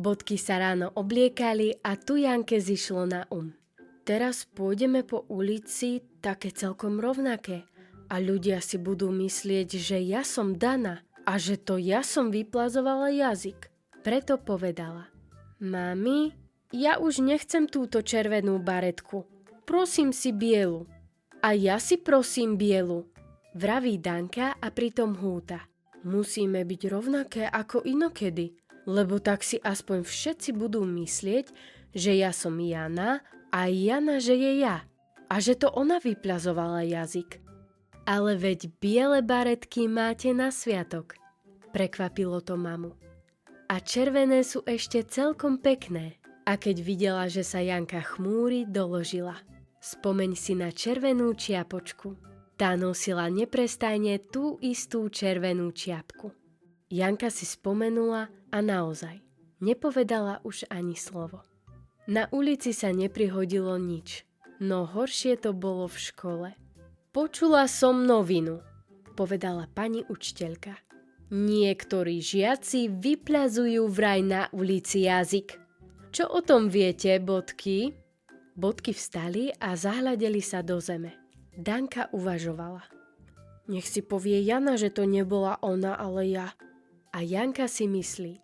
Bodky sa ráno obliekali a tu Janke zišlo na Teraz pôjdeme po ulici také celkom rovnaké a ľudia si budú myslieť, že ja som Dana a že to ja som vyplazovala jazyk. Preto povedala: Mami, ja už nechcem túto červenú baretku. Prosím si bielu. A ja si prosím bielu, vraví Danka a pritom húta. Musíme byť rovnaké ako inokedy, lebo tak si aspoň všetci budú myslieť, že ja som Jana a Jana, že je ja. A že to ona vyplazovala jazyk. Ale veď biele baretky máte na sviatok. Prekvapilo to mamu. A červené sú ešte celkom pekné. A keď videla, že sa Janka chmúri, doložila: Spomeň si na červenú čiapočku. Tá nosila neprestajne tú istú červenú čiapku. Janka si spomenula a naozaj nepovedala už ani slovo. Na ulici sa neprihodilo nič, no horšie to bolo v škole. Počula som novinu, povedala pani učiteľka. Niektorí žiaci vyplazujú vraj na ulici jazyk. Čo o tom viete, bodky? Bodky vstali a zahľadeli sa do zeme. Danka uvažovala. Nech si povie Jana, že to nebola ona, ale ja. A Janka si myslí.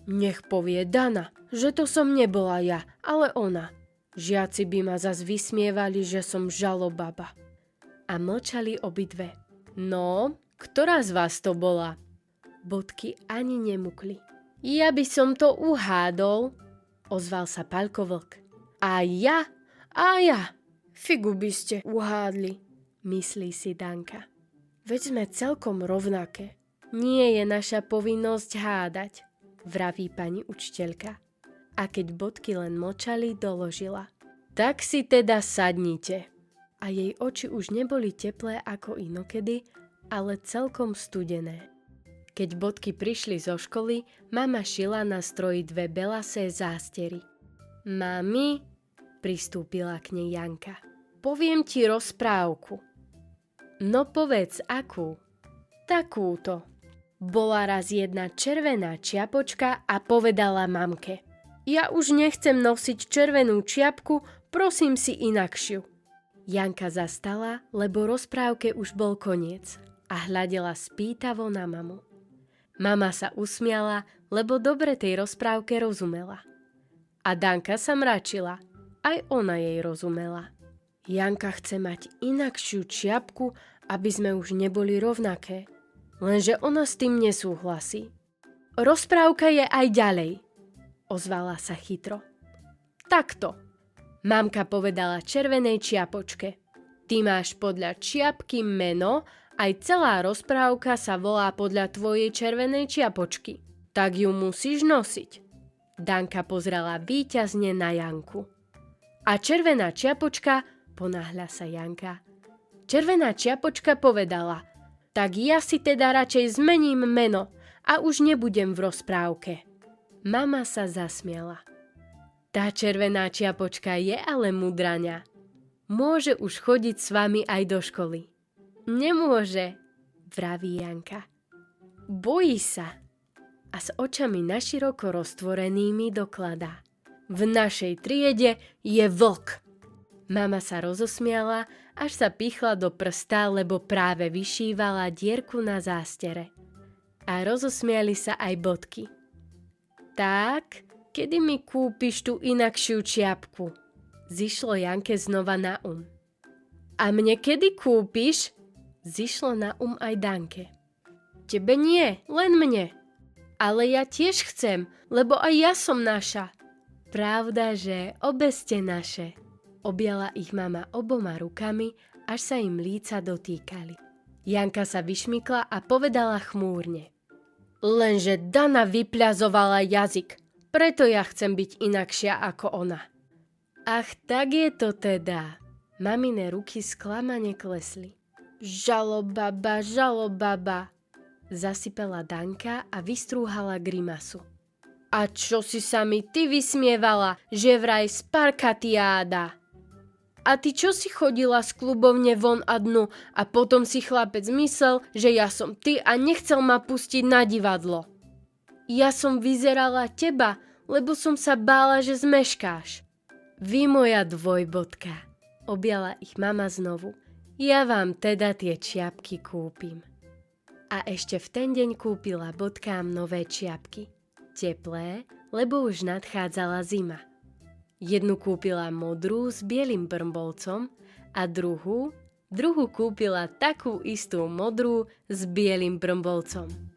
Nech povie Dana, že to som nebola ja, ale ona. Žiaci by ma zas vysmievali, že som žalobaba. A mlčali obidve. No, ktorá z vás to bola? Bodky ani nemukli. Ja by som to uhádol, ozval sa Paľko Vlk. A ja? Figu by ste uhádli, myslí si Danka. Veď sme celkom rovnaké. Nie je naša povinnosť hádať, vraví pani učiteľka. A keď bodky len mlčali, doložila. Tak si teda sadnite. A jej oči už neboli teplé ako inokedy, ale celkom studené. Keď bodky prišli zo školy, mama šila na stroji dve belasé zástery. Mami, pristúpila k nej Janka. Poviem ti rozprávku. No povedz, akú? Takúto. Bola raz jedna červená čiapočka a povedala mamke. Ja už nechcem nosiť červenú čiapku, prosím si inakšiu. Janka zastala, lebo rozprávke už bol koniec a hľadela spýtavo na mamu. Mama sa usmiala, lebo dobre tej rozprávke rozumela. A Danka sa mračila, aj ona jej rozumela. Janka chce mať inakšiu čiapku, aby sme už neboli rovnaké. Lenže ona s tým nesúhlasí. Rozprávka je aj ďalej, ozvala sa chytro. Takto. Mamka povedala červenej čiapočke. Ty máš podľa čiapky meno, aj celá rozprávka sa volá podľa tvojej červenej čiapočky. Tak ju musíš nosiť. Danka pozrela víťazne na Janku. A červená čiapočka, ponáhľa sa Janka. Červená čiapočka povedala, tak ja si teda radšej zmením meno a už nebudem v rozprávke. Mama sa zasmiala. Tá červená čiapočka je ale mudraňa. Môže už chodiť s vami aj do školy. Nemôže, vraví Janka. Bojí sa. A s očami naširoko roztvorenými dokladá. V našej triede je vlk. Mama sa rozosmiala, až sa pichla do prsta, lebo práve vyšívala dierku na zástere. A rozosmiali sa aj bodky. Tak, kedy mi kúpiš tú inakšiu čiapku? Zišlo Janke znova na A mne kedy kúpiš? Zišlo na aj Danke. Tebe nie, len mne. Ale ja tiež chcem, lebo aj ja som naša. Pravda, že obe ste naše. Objala ich mama oboma rukami, až sa im líca dotýkali. Janka sa vyšmykla a povedala chmúrne. Lenže Dana vypľazovala jazyk, preto ja chcem byť inakšia ako ona. Ach, tak je to teda. Mamine ruky sklamane klesli. Žalobaba, žalobaba, zasypala Danka a vystrúhala grimasu. A čo si sa mi ty vysmievala, že vraj sparkatiáda? A ty čo si chodila z klubovne von a dnu a potom si chlapec myslel, že ja som ty a nechcel ma pustiť na divadlo? Ja som vyzerala teba, lebo som sa bála, že zmeškáš. Vy moja dvojbodka, objala ich mama znovu. Ja vám teda tie čiapky kúpim. A ešte v ten deň kúpila bodkám nové čiapky. Teplé, lebo už nadchádzala zima. Jednu kúpila modrú s bielym brmbolcom a druhú kúpila takú istú modrú s bielym brmbolcom.